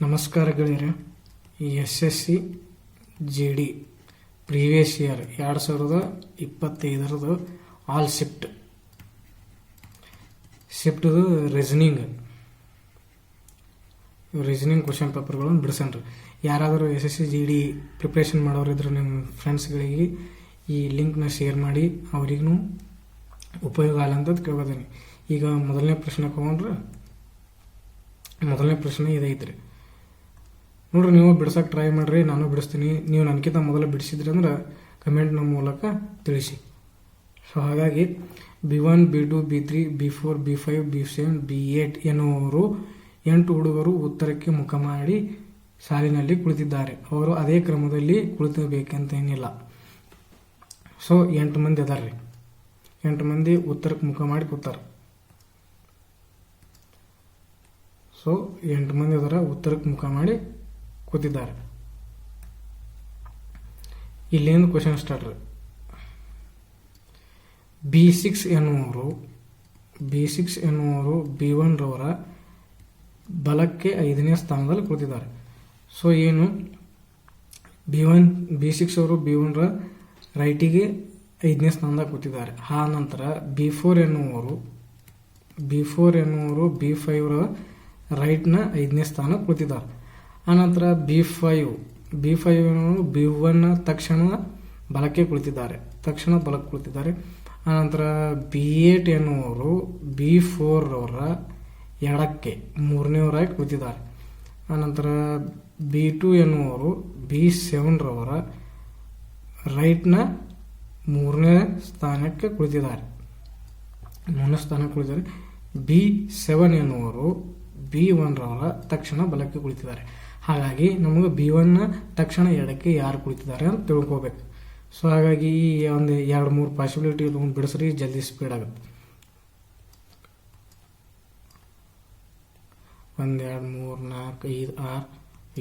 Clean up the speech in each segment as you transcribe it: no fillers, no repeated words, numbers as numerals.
ನಮಸ್ಕಾರ ಗೆಳೆಯರೆ. SSC GD previous year 2025 all ಶಿಫ್ಟ್ದು ರೀಸನಿಂಗ್ ಕ್ವಶನ್ ಪೇಪರ್ಗಳನ್ನು ಬಿಡಿಸನ್ರಿ. ಯಾರಾದರೂ SSC GD ಪ್ರಿಪ್ರೇಷನ್ ಮಾಡೋರಿದ್ರೆ ನಿಮ್ಮ ಫ್ರೆಂಡ್ಸ್ಗಳಿಗೆ ಈ ಲಿಂಕ್ನ ಶೇರ್ ಮಾಡಿ, ಅವ್ರಿಗೂ ಉಪಯೋಗ ಆಗಲ್ಲ ಅಂತ ಕೇಳ್ಬೋದೀನಿ. ಈಗ ಮೊದಲನೇ ಪ್ರಶ್ನೆ ತಗೊಂಡ್ರೆ, ಮೊದಲನೇ ಪ್ರಶ್ನೆ ಇದೈತ್ರಿ. ನೋಡ್ರಿ, ನೀವು ಬಿಡ್ಸಕ್ಕೆ ಟ್ರೈ ಮಾಡ್ರಿ, ನಾನು ಬಿಡಿಸ್ತೀನಿ. ನೀವು ನನಗಿಂತ ಮೊದಲು ಬಿಡಿಸಿದ್ರಿ ಅಂದ್ರೆ ಕಮೆಂಟ್ನ ಮೂಲಕ ತಿಳಿಸಿ. ಸೊ ಹಾಗಾಗಿ B1, B2, B3, B4, B5, B7, B8 ಎನ್ನುವರು 8 ಹುಡುಗರು ಉತ್ತರಕ್ಕೆ ಮುಖ ಮಾಡಿ ಸಾಲಿನಲ್ಲಿ ಕುಳಿತಿದ್ದಾರೆ. ಅವರು ಅದೇ ಕ್ರಮದಲ್ಲಿ ಕುಳಿತಬೇಕಂತೇನಿಲ್ಲ. ಸೊ 8 ಮಂದಿ ಅದಾರ್ರಿ. 8 ಮಂದಿ ಉತ್ತರಕ್ಕೆ ಮುಖ ಮಾಡಿ ಕೂತಾರ. ಸೊ 8 ಮಂದಿ ಅದರ ಉತ್ತರಕ್ಕೆ ಮುಖ ಮಾಡಿ ಕೂತಿದ್ದಾರೆ. ಇಲ್ಲೇನು ಕ್ವಶನ್ ಸ್ಟಾರ್ಟ್ ರೀ. B6 ಎನ್ನುವರು B1 ರವರ ಬಲಕ್ಕೆ 5ನೇ ಸ್ಥಾನದಲ್ಲಿ ಕುಳಿತಿದ್ದಾರೆ. ಸೊ ಏನು, B6 ಅವರು B1 ರ ರೈಟಿಗೆ 5ನೇ ಸ್ಥಾನದಾಗ ಕೂತಿದ್ದಾರೆ. ಆ ನಂತರ B4 ಎನ್ನುವರು B5 ರ ರೈಟ್ನ 5ನೇ ಸ್ಥಾನ ಕೂತಿದ್ದಾರೆ. ಆನಂತರ B5 ಎನ್ನುವರು B1 ತಕ್ಷಣ ಬಲಕ್ಕೆ ಕುಳಿತಿದ್ದಾರೆ. ಆನಂತರ B8 ಎನ್ನುವರು B4 ರವರ ಎಡಕ್ಕೆ 3ನೇವರಾಗಿ ಕುಳಿತಿದ್ದಾರೆ. ಆನಂತರ B2 ಎನ್ನುವರು B7 ರವರ ರೈಟ್ನ 3ನೇ ಸ್ಥಾನಕ್ಕೆ ಕುಳಿತಿದ್ದಾರೆ. B7 ಎನ್ನುವರು B1 ರವರ ತಕ್ಷಣ ಬಲಕ್ಕೆ ಕುಳಿತಿದ್ದಾರೆ. ಹಾಗಾಗಿ ನಮಗೆ B1 ತಕ್ಷಣ ಎಡಕ್ಕೆ ಯಾರು ಕುಳಿತಿದ್ದಾರೆ ಅಂತ ತಿಳ್ಕೋಬೇಕು. ಸೊ ಹಾಗಾಗಿ ಈ ಒಂದು 2-3 ಪಾಸಿಬಿಲಿಟಿ ಬಿಡಿಸ್ರಿ, ಜಲ್ದಿ ಸ್ಪೀಡ್ ಆಗುತ್ತೆ. 1 2 3 4 5 6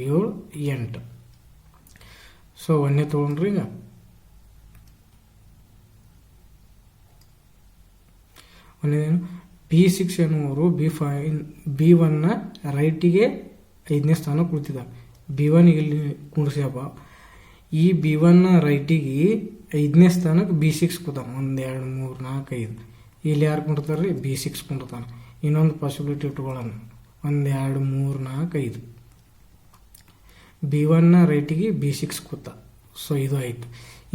7 8. ಸೊ ಒಂದೇ ತಗೊಂಡ್ರಿ. ಈಗ ಒಂದೇನು, B6 ಎನ್ನುವರು B1 ರೈಟಿಗೆ 5ನೇ ಸ್ಥಾನ ಕುಳಿತಿದ್ದಾರೆ. B1 ಇಲ್ಲಿ ಕುಣಿಸ್ಯಪ್ಪ. ಈ B1 ರೈಟಿಗೆ 5ನೇ ಸ್ಥಾನಕ್ಕೆ B6 ಕೂತಾನ. 1 2 3 4 5. ಇಲ್ಲಿ ಯಾರು ಕುಂಡಿರ್ತಾರ್ರಿ? B6 ಕುಂಡಿರ್ತಾನೆ. ಇನ್ನೊಂದು ಪಾಸಿಬಿಲಿಟಿ ಇಟ್ಕೊಳ್ಳೋಣ. 1 2 3 4 5. B1 ರೈಟಿಗೆ B6 ಕೂತ. ಸೊ ಇದು ಆಯ್ತು.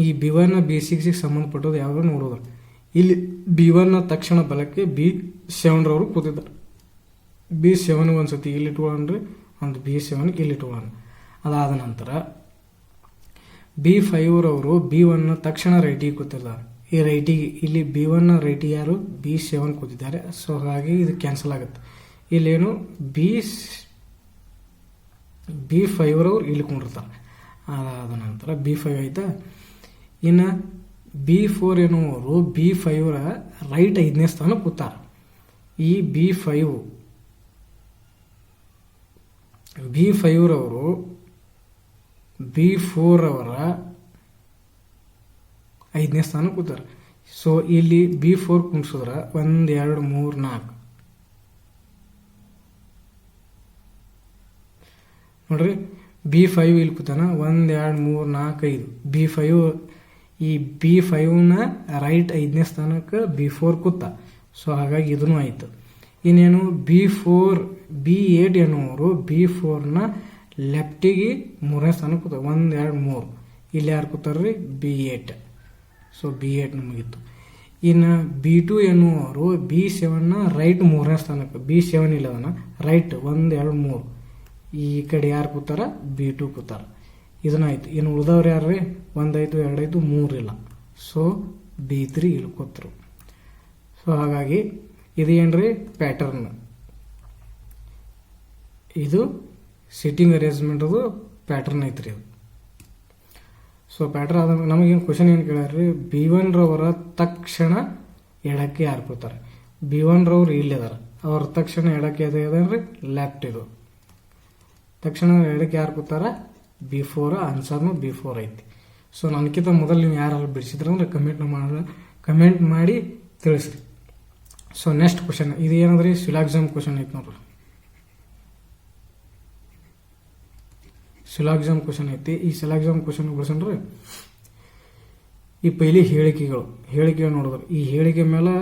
ಈ B1 B6 ಸಂಬಂಧಪಟ್ಟದ್ದು ಯಾವಾಗ ನೋಡೋದು. ಇಲ್ಲಿ B1 ತಕ್ಷಣ ಬಲಕ್ಕೆ B7 ರವರು ಕೂತಿದ್ದಾರೆ. B7 ಒಂದ್ಸತಿ ಇಲ್ಲಿ ಇಟ್ಕೊಳ್ಳೋಣ್ರಿ, ಒಂದು B7 ಇಲ್ಲಿ ಇಟ್ಕೊಳ್ಳೋಣ. ಅದಾದ ನಂತರ B5 ರವರು B1 ತಕ್ಷಣ ರೈಟಿಗೆ ಕೂತಿದ್ದಾರೆ. ಈ ರೈಟಿಗೆ ಇಲ್ಲಿ B1 ರೈಟಿಗೆ ಯಾರು? B7 ಕೂತಿದ್ದಾರೆ. ಸೊ ಹಾಗಾಗಿ ಇದು ಕ್ಯಾನ್ಸಲ್ ಆಗುತ್ತೆ. ಇಲ್ಲೇನು B5 ರವರು ಇಲ್ಲಿ ಕೊಂಡಿರ್ತಾರೆ. ಅದಾದ ನಂತರ B5 ಆಯ್ತಾ. ಇನ್ನು B4 ಎನ್ನುವರು B5 ರ ರೈಟ್ 5ನೇ ಸ್ಥಾನ ಕೂತಾರ. ಈ B5 ರವರು B4 ರವರ 5ನೇ ಸ್ಥಾನ ಕೂತಾರ. ಸೊ ಇಲ್ಲಿ B4 ಕುಣಿಸಿದ್ರ 1 2 3 4 ನೋಡ್ರಿ. B5 ಇಲ್ಲಿ ಕೂತಾನ. 1 2 3 4 5. ಈ B5 ನ ರೈಟ್ 5ನೇ ಸ್ಥಾನಕ್ಕೆ B4 ಕೂತ. ಸೊ ಹಾಗಾಗಿ ಇದನ್ನು ಆಯ್ತು. ಇನ್ನೇನು B8 ಎನ್ನುವರು B4 ನ ಲೆಫ್ಟಿಗೆ 3ನೇ ಸ್ಥಾನ ಕೂತ. 1 2 3. ಇಲ್ಲಿ ಯಾರು ಕೂತಾರ್ರಿ? B8. So B8 ನಮಗಿತ್ತು. ಇನ್ನು B2 ಎನ್ನುವರು B7 ನ ರೈಟ್ 3ನೇ ಸ್ಥಾನಕ್ಕೆ. B7 ಇಲ್ಲದನ right 1 2 3. ಈ ಕಡೆ ಯಾರು ಕೂತಾರ? B2 ಕೂತಾರ. ಇದನ್ನಾಯ್ತು. ಇನ್ನು ಉಳಿದವ್ರು ಯಾರ್ರಿ? 1 ಆಯ್ತು, 2 ಆಯ್ತು, 3 ಇಲ್ಲ. ಸೊ B3 ಇಲ್ಲಿ ಕೂತರು. ಸೊ ಹಾಗಾಗಿ ಇದು ಏನ್ರಿ? ಪ್ಯಾಟರ್ನ್. ಇದು ಸಿಟ್ಟಿಂಗ್ ಅರೇಂಜ್ಮೆಂಟ್ ಪ್ಯಾಟರ್ನ್ ಐತ್ರಿ ಇದು. ಸೊ ಪ್ಯಾಟರ್ನ್ ಆದ ನಮಗೇನು ಕ್ವಶನ್ ಏನು ಕೇಳ್ಯಾರ್ರಿ? B1 ರವರ ತಕ್ಷಣ ಎಡಕ್ಕೆ ಯಾರು ಕೂತಾರೆ? B1 ರವ್ರು ಇಲ್ಲಿ ಅದಾರ. ಅವ್ರ ತಕ್ಷಣ ಎಡಕ್ಕೆ ಅದೇನ್ರಿ? ಲೆಫ್ಟ್. ಇದು ತಕ್ಷಣ ಎಡಕ್ಕೆ ಯಾರು ಕೂತಾರ? B4. ಆನ್ಸರ್ನು B4 ಐತಿ. ಸೊ ನನಗಿಂತ ಮೊದಲು ನೀವು ಯಾರು ಬಿಡಿಸಿದ್ರೆ ಅಂದ್ರೆ ಕಮೆಂಟ್ ಮಾಡಿ ತಿಳಿಸ್ರಿ. ಸೊ ನೆಕ್ಸ್ಟ್ ಕ್ವಶನ್ ಇದು ಏನಂದ್ರಿ? ಸಿಲಾಕ್ಸಮ್ ಕ್ವಶನ್ ಐತಿ ನೋಡ್ರಿ. ಸಿಲಾಗಿಸಮ್ ಕ್ವಶನ್ ಐತಿ. ಈ ಸಿಲಾಗಿಸಮ್ ಕ್ವಶನ್ ಬಳಸಂದ್ರೆ ಈ ಪೈಲಿ ಹೇಳಿಕೆಗಳು ನೋಡಿದ್ರು. ಈ ಹೇಳಿಕೆ ಮೇಲೆ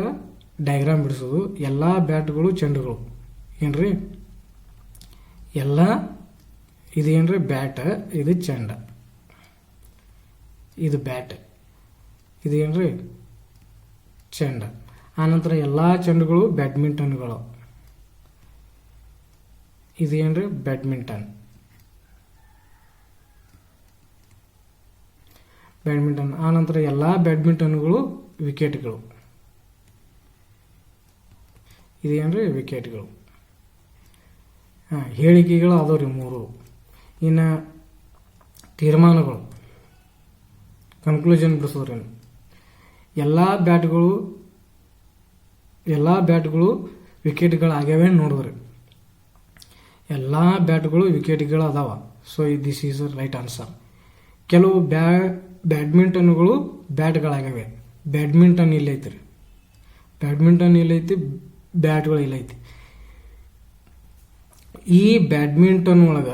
ಡಯಾಗ್ರಾಮ್ ಬಿಡಿಸೋದು. ಎಲ್ಲ ಬ್ಯಾಟ್ಗಳು ಚೆಂಡುಗಳು ಏನ್ರಿ, ಎಲ್ಲ ಇದೇನ್ರಿ ಬ್ಯಾಟ್, ಇದು ಚೆಂಡ, ಇದು ಬ್ಯಾಟ್, ಇದೇನ್ರಿ ಚೆಂಡ. ಆನಂತರ ಎಲ್ಲ ಚೆಂಡುಗಳು ಬ್ಯಾಡ್ಮಿಂಟನ್ಗಳು, ಇದೇನ್ರಿ ಬ್ಯಾಡ್ಮಿಂಟನ್. ಆನಂತರ ಎಲ್ಲ ಬ್ಯಾಡ್ಮಿಂಟನ್ಗಳು ವಿಕೆಟ್ಗಳು, ಇದೇನ್ರಿ ವಿಕೆಟ್ಗಳು. ಹೇಳಿಕೆಗಳು ಅದಾವ್ರಿ 3. ಇನ್ನು ತೀರ್ಮಾನಗಳು, ಕನ್ಕ್ಲೂಷನ್ ಬಿಡಿಸೋದ್ರಿ. ಎಲ್ಲ ಬ್ಯಾಟ್ಗಳು ವಿಕೆಟ್ಗಳಾಗ್ಯಾವೆ ನೋಡಿದ್ರಿ. ಎಲ್ಲ ಬ್ಯಾಟ್ಗಳು ವಿಕೆಟ್ಗಳು ಅದಾವ. So this is right answer. ಕೆಲವು ಬ್ಯಾಡ್ಮಿಂಟನ್ಗಳು ಬ್ಯಾಟ್ಗಳಾಗ್ಯಾವೆ. ಬ್ಯಾಡ್ಮಿಂಟನ್ ಇಲ್ಲೈತಿ, ಬ್ಯಾಟ್ಗಳು ಇಲ್ಲೈತಿ. ಈ ಬ್ಯಾಡ್ಮಿಂಟನ್ ಒಳಗ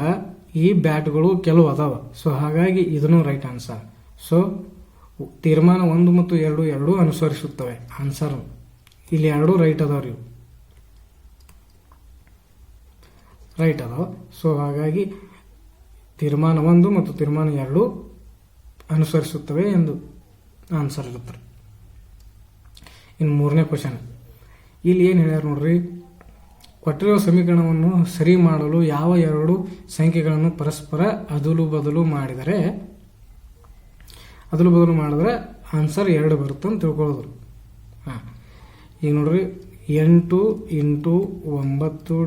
ಈ ಬ್ಯಾಟ್ಗಳು ಕೆಲವು ಅದಾವ. ಸೊ ಹಾಗಾಗಿ ಇದನ್ನು ರೈಟ್ ಆನ್ಸರ್. ಸೊ ತೀರ್ಮಾನ 1 ಮತ್ತು 2 ಎರಡೂ ಅನುಸರಿಸುತ್ತವೆ. ಆನ್ಸರ್ ಇಲ್ಲಿ 2 ರೈಟ್ ಅದಾವ್ರಿ, ರೈಟ್ ಅದಾವ. ಸೊ ಹಾಗಾಗಿ ತೀರ್ಮಾನ 1 ಮತ್ತು ತೀರ್ಮಾನ 2 ಅನುಸರಿಸುತ್ತವೆ ಎಂದು ಆನ್ಸರ್ ಇರುತ್ತೆ. ಇನ್ನು 3ನೇ ಕ್ವಶನ್ ಇಲ್ಲಿ ಏನು ಹೇಳ್ಯಾರ ನೋಡ್ರಿ. ಕೊಟ್ಟಿರುವ ಸಮೀಕರಣವನ್ನು ಸರಿ ಮಾಡಲು ಯಾವ 2 ಸಂಖ್ಯೆಗಳನ್ನು ಪರಸ್ಪರ ಅದಲು ಬದಲು ಮಾಡಿದರೆ ಆನ್ಸರ್ 2 ಬರುತ್ತೆ ಅಂತ ತಿಳ್ಕೊಳ್ಳೋದ್ರು. ಈಗ ನೋಡ್ರಿ 8 × 9 / 4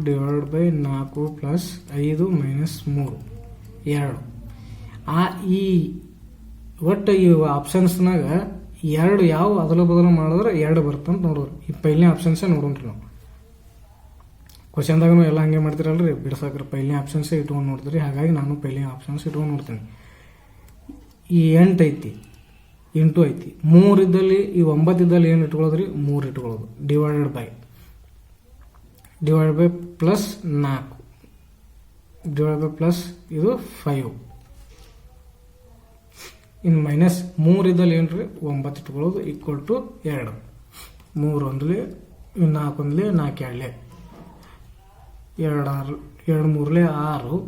+ 5 - 3 2. ಈ ಒಟ್ಟು ಈ ಆಪ್ಷನ್ಸ್ನಾಗ 2 ಯಾವ ಅದಲು ಬದಲು ಮಾಡಿದ್ರೆ 2 ಬರುತ್ತೆ ಅಂತ ನೋಡೋರು. ಈ ಪೈಲನೇ ಆಪ್ಷನ್ಸೇ ನೋಡೋಣ್ರಿ ನಾವು. ಕ್ವಶನ್ದಾಗೂ ಎಲ್ಲ ಹಂಗೆ ಮಾಡ್ತೀರಲ್ರಿ, ಬಿಡ್ಸಾಕ್ರಿ ಪೈಲನೇ ಆಪ್ಷನ್ಸೇ ಇಟ್ಕೊಂಡು ನೋಡ್ತೀರಿ. ಹಾಗಾಗಿ ನಾನು ಪೈಲನೇ ಆಪ್ಷನ್ಸ್ ಇಟ್ಕೊಂಡು ನೋಡ್ತೀನಿ. ಈ 8 ಐತಿ, ಇಂಟು ಐತಿ, 3 ಇದ್ದಲ್ಲಿ ಈ 9 ಇದ್ದಲ್ಲಿ ಏನು ಇಟ್ಕೊಳ್ಳೋದ್ರಿ, 3 ಇಟ್ಕೊಳ್ಳೋದು. Divided by plus 4 divided by plus ಇದು 5. ಇನ್ನು ಮೈನಸ್ 3 ಇದ್ದಲ್ಲಿ ಏನ್ರಿ 9 ಇಟ್ಕೊಳ್ಳೋದು ಈಕ್ವಲ್ ಟು 2. 3 ಒಂದ್ಲಿ 4 ಒಂದ್ಲಿ 4 ಎರಡ್ಲೆ 2 3 6